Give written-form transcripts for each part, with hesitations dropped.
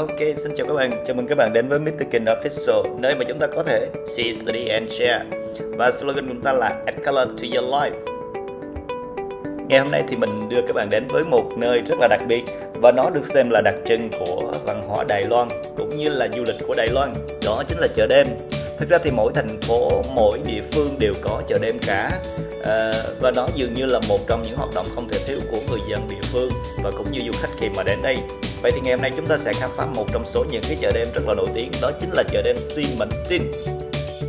Ok, xin chào các bạn, chào mừng các bạn đến với Mr. King Official, nơi mà chúng ta có thể see, study and share. Và slogan của chúng ta là Add Color to Your Life. Ngày hôm nay thì mình đưa các bạn đến với một nơi rất là đặc biệt, và nó được xem là đặc trưng của văn hóa Đài Loan cũng như là du lịch của Đài Loan. Đó chính là chợ đêm. Thực ra thì mỗi thành phố, mỗi địa phương đều có chợ đêm cả, và nó dường như là một trong những hoạt động không thể thiếu của người dân địa phương và cũng như du khách khi mà đến đây. Vậy thì ngày hôm nay chúng ta sẽ khám phá một trong số những cái chợ đêm rất là nổi tiếng, đó chính là chợ đêm Xi Mẫn Tin,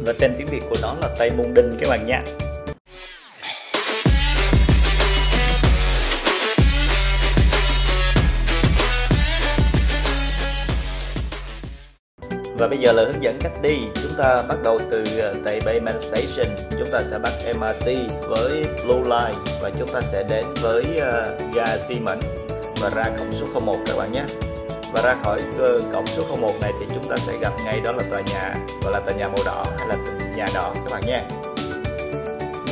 và tên tiếng Việt của nó là Tây Môn Đinh các bạn nha. Và bây giờ là hướng dẫn cách đi. Chúng ta bắt đầu từ Taipei Main Station. Chúng ta sẽ bắt MRT với Blue Line và chúng ta sẽ đến với ga Xi Mẫn và ra cổng số 01 các bạn nhé. Và ra khỏi cổng số 01 này thì chúng ta sẽ gặp ngay đó là tòa nhà, gọi là tòa nhà màu đỏ hay là nhà đỏ các bạn nha.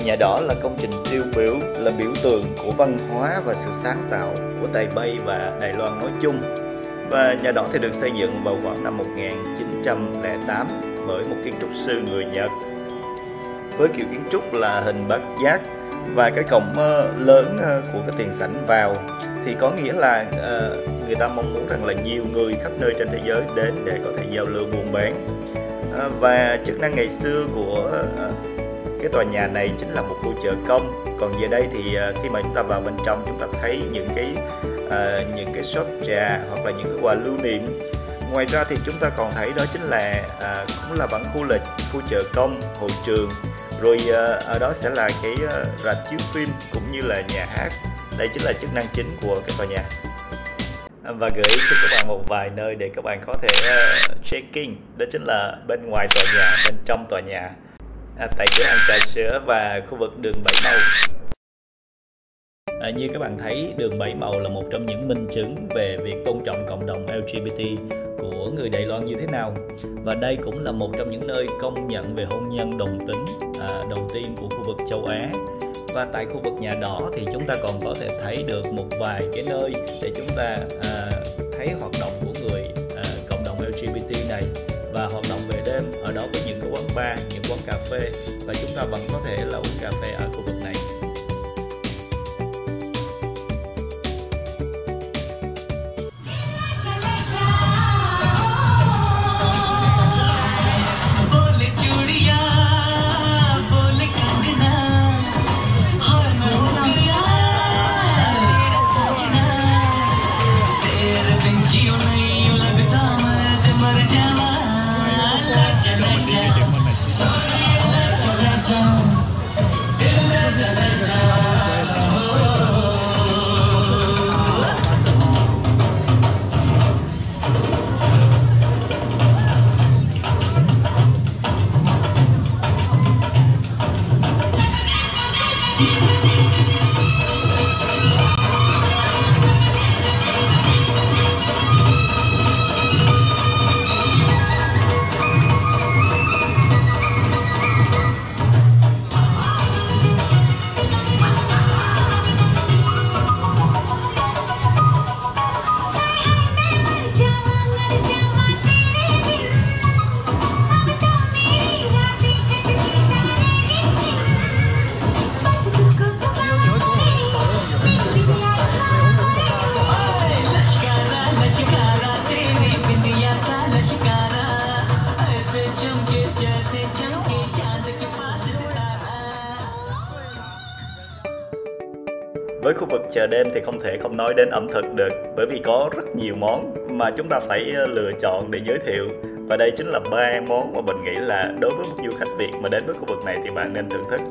Nhà đỏ là công trình tiêu biểu, là biểu tượng của văn hóa và sự sáng tạo của Taipei và Đài Loan nói chung. Và nhà đỏ thì được xây dựng vào khoảng năm 1908 bởi một kiến trúc sư người Nhật, với kiểu kiến trúc là hình bát giác và cái cổng lớn của cái tiền sảnh vào, thì có nghĩa là người ta mong muốn rằng là nhiều người khắp nơi trên thế giới đến để có thể giao lưu buôn bán. Và chức năng ngày xưa của cái tòa nhà này chính là một khu chợ công. Còn giờ đây thì khi mà chúng ta vào bên trong, chúng ta thấy những cái shop trà hoặc là những cái quà lưu niệm. Ngoài ra thì chúng ta còn thấy đó chính là cũng là bản khu lịch, khu chợ công, hội trường, rồi ở đó sẽ là cái rạp chiếu phim cũng như là nhà hát. Đây chính là chức năng chính của cái tòa nhà. Và gửi cho các bạn một vài nơi để các bạn có thể check-in, đó chính là bên ngoài tòa nhà, bên trong tòa nhà, tại cửa hàng trà sữa và khu vực đường Bảy Màu. Như các bạn thấy, đường Bảy Màu là một trong những minh chứng về việc tôn trọng cộng đồng LGBT của người Đài Loan như thế nào. Và đây cũng là một trong những nơi công nhận về hôn nhân đồng tính đầu tiên của khu vực châu Á. Và tại khu vực nhà đỏ thì chúng ta còn có thể thấy được một vài cái nơi để chúng ta thấy hoạt động của người cộng đồng LGBT này, và hoạt động về đêm ở đó với những cái quán bar, những quán cà phê, và chúng ta vẫn có thể là uống cà phê ở khu vực này. Với khu vực chợ đêm thì không thể không nói đến ẩm thực được, bởi vì có rất nhiều món mà chúng ta phải lựa chọn để giới thiệu. Và đây chính là 3 món mà mình nghĩ là đối với một du khách Việt mà đến với khu vực này thì bạn nên thưởng thức.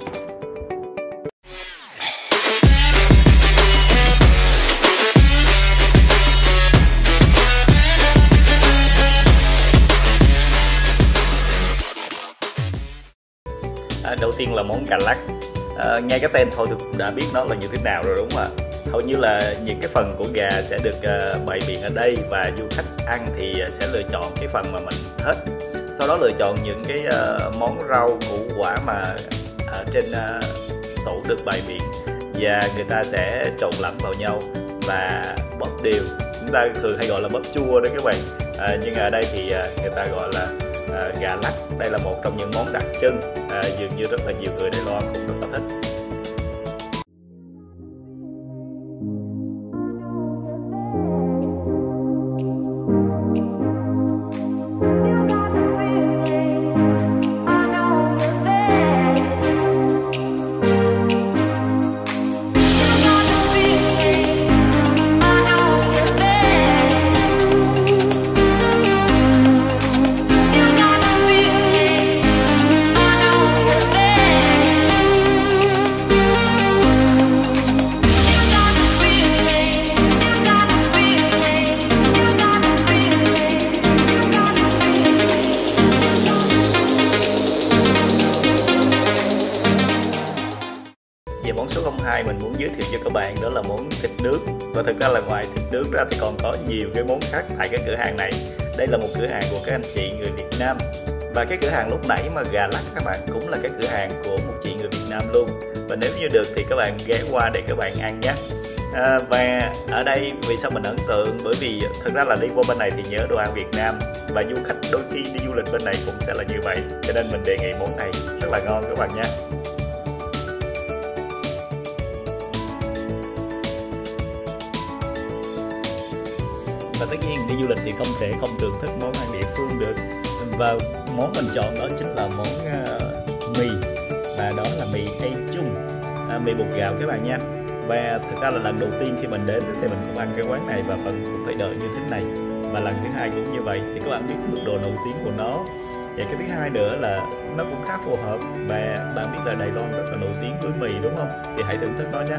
Đầu tiên là món cà lắc. Nghe cái tên thôi thì cũng đã biết nó là như thế nào rồi đúng không ạ? Hầu như là những cái phần của gà sẽ được bày biện ở đây, và du khách ăn thì sẽ lựa chọn cái phần mà mình thích. Sau đó lựa chọn những cái món rau củ quả mà ở trên tủ được bày biện, và người ta sẽ trộn lẫn vào nhau và bóp đều. Chúng ta thường hay gọi là bóp chua đấy các bạn. Nhưng ở đây thì người ta gọi là gà lắc. Đây là một trong những món đặc trưng, dường như rất là nhiều người Đài Loan cũng rất là thích. Về món số 02 mình muốn giới thiệu cho các bạn đó là món thịt nướng. Và thực ra là ngoài thịt nướng ra thì còn có nhiều cái món khác tại cái cửa hàng này. Đây là một cửa hàng của các anh chị người Việt Nam. Và cái cửa hàng lúc nãy mà gà lắc các bạn cũng là cái cửa hàng của một chị người Việt Nam luôn. Và nếu như được thì các bạn ghé qua để các bạn ăn nhé. Và ở đây vì sao mình ấn tượng, bởi vì thực ra là đi qua bên này thì nhớ đồ ăn Việt Nam, và du khách đôi khi đi du lịch bên này cũng sẽ là như vậy, cho nên mình đề nghị món này rất là ngon các bạn nha. Và tất nhiên đi du lịch thì không thể không thưởng thức món ăn địa phương được, và món mình chọn đó chính là món mì, và đó là mì Hay Chung, mì bột gạo các bạn nha. Và thực ra là lần đầu tiên khi mình đến thì mình cũng ăn cái quán này và phần cũng phải đợi như thế này, và lần thứ hai cũng như vậy. Thì các bạn biết mức độ nổi tiếng của nó, và cái thứ hai nữa là nó cũng khá phù hợp. Và bạn biết là Đài Loan rất là nổi tiếng với mì đúng không, thì hãy thưởng thức nó nhé.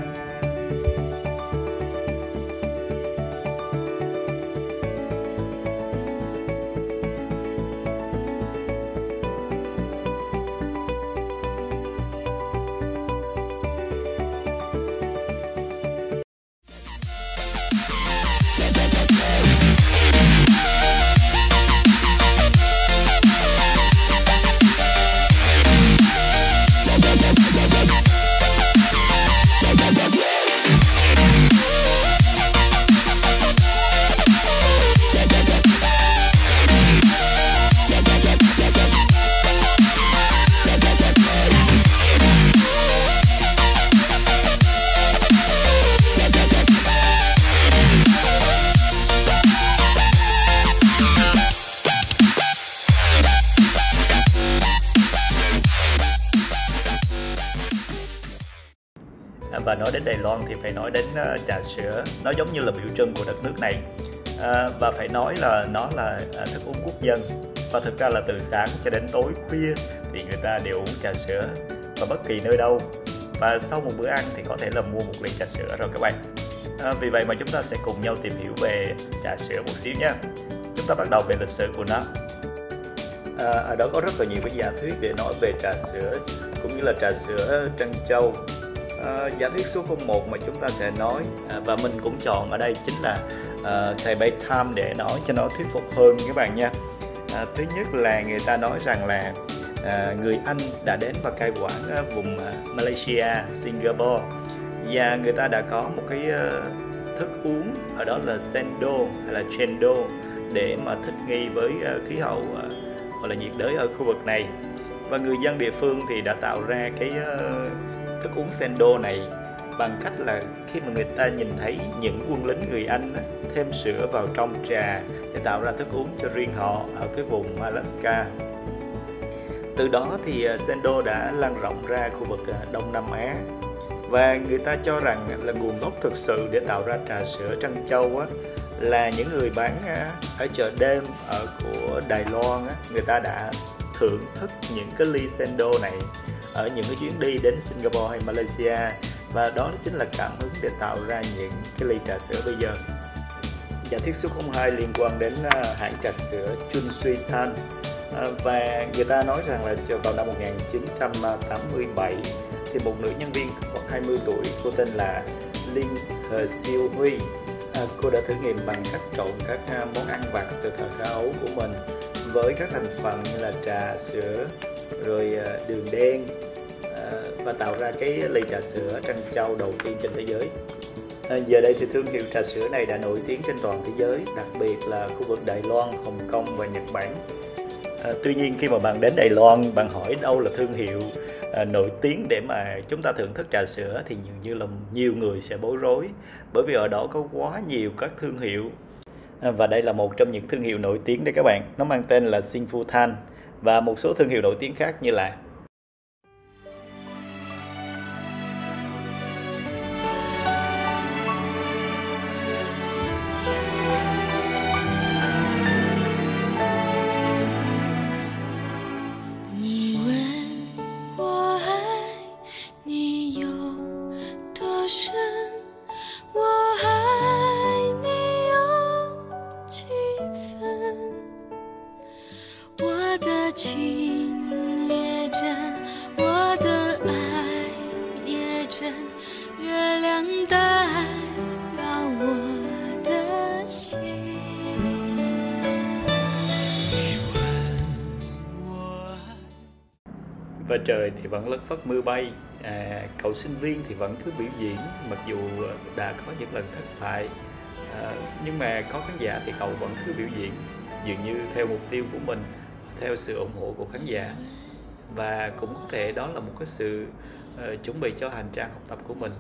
Và nói đến Đài Loan thì phải nói đến trà sữa. Nó giống như là biểu trưng của đất nước này, và phải nói là nó là thức uống quốc dân. Và thực ra là từ sáng cho đến tối khuya thì người ta đều uống trà sữa ở bất kỳ nơi đâu. Và sau một bữa ăn thì có thể là mua một ly trà sữa rồi các bạn. Vì vậy mà chúng ta sẽ cùng nhau tìm hiểu về trà sữa một xíu nha. Chúng ta bắt đầu về lịch sử của nó. Ở đó có rất là nhiều cái giả thuyết để nói về trà sữa, cũng như là trà sữa trân châu. Giả thuyết số 01 mà chúng ta sẽ nói, và mình cũng chọn ở đây chính là Taipei Times để nói cho nó thuyết phục hơn các bạn nha. Thứ nhất là người ta nói rằng là người Anh đã đến và cai quản vùng Malaysia, Singapore, và người ta đã có một cái thức uống ở đó là Sendo hay là Chendo để mà thích nghi với khí hậu gọi là nhiệt đới ở khu vực này. Và người dân địa phương thì đã tạo ra cái thức uống Sendo này bằng cách là khi mà người ta nhìn thấy những quân lính người Anh thêm sữa vào trong trà để tạo ra thức uống cho riêng họ ở cái vùng Alaska. Từ đó thì Sendo đã lan rộng ra khu vực Đông Nam Á, và người ta cho rằng là nguồn gốc thực sự để tạo ra trà sữa trân châu là những người bán ở chợ đêm của Đài Loan. Người ta đã thưởng thức những cái ly Sendo này ở những cái chuyến đi đến Singapore hay Malaysia, và đó chính là cảm hứng để tạo ra những cái ly trà sữa bây giờ. Giả thuyết số 02 liên quan đến hãng trà sữa Chun Sui Tan, và người ta nói rằng là vào năm 1987 thì một nữ nhân viên khoảng 20 tuổi, cô tên là Linh Hờ Siêu Huy, cô đã thử nghiệm bằng cách trộn các món ăn vặt từ thời thơ ấu của mình với các thành phần như là trà, sữa, rồi đường đen, và tạo ra cái ly trà sữa trân châu đầu tiên trên thế giới. Giờ đây thì thương hiệu trà sữa này đã nổi tiếng trên toàn thế giới, đặc biệt là khu vực Đài Loan, Hồng Kông và Nhật Bản. Tuy nhiên khi mà bạn đến Đài Loan, bạn hỏi đâu là thương hiệu nổi tiếng để mà chúng ta thưởng thức trà sữa thì dường như là nhiều người sẽ bối rối, bởi vì ở đó có quá nhiều các thương hiệu. Và đây là một trong những thương hiệu nổi tiếng đây các bạn, nó mang tên là Sinh Phu Thanh và một số thương hiệu nổi tiếng khác như là và trời thì vẫn lất phất mưa bay, cậu sinh viên thì vẫn cứ biểu diễn mặc dù đã có những lần thất bại, nhưng mà có khán giả thì cậu vẫn cứ biểu diễn dường như theo mục tiêu của mình, theo sự ủng hộ của khán giả, và cũng có thể đó là một cái sự chuẩn bị cho hành trang học tập của mình.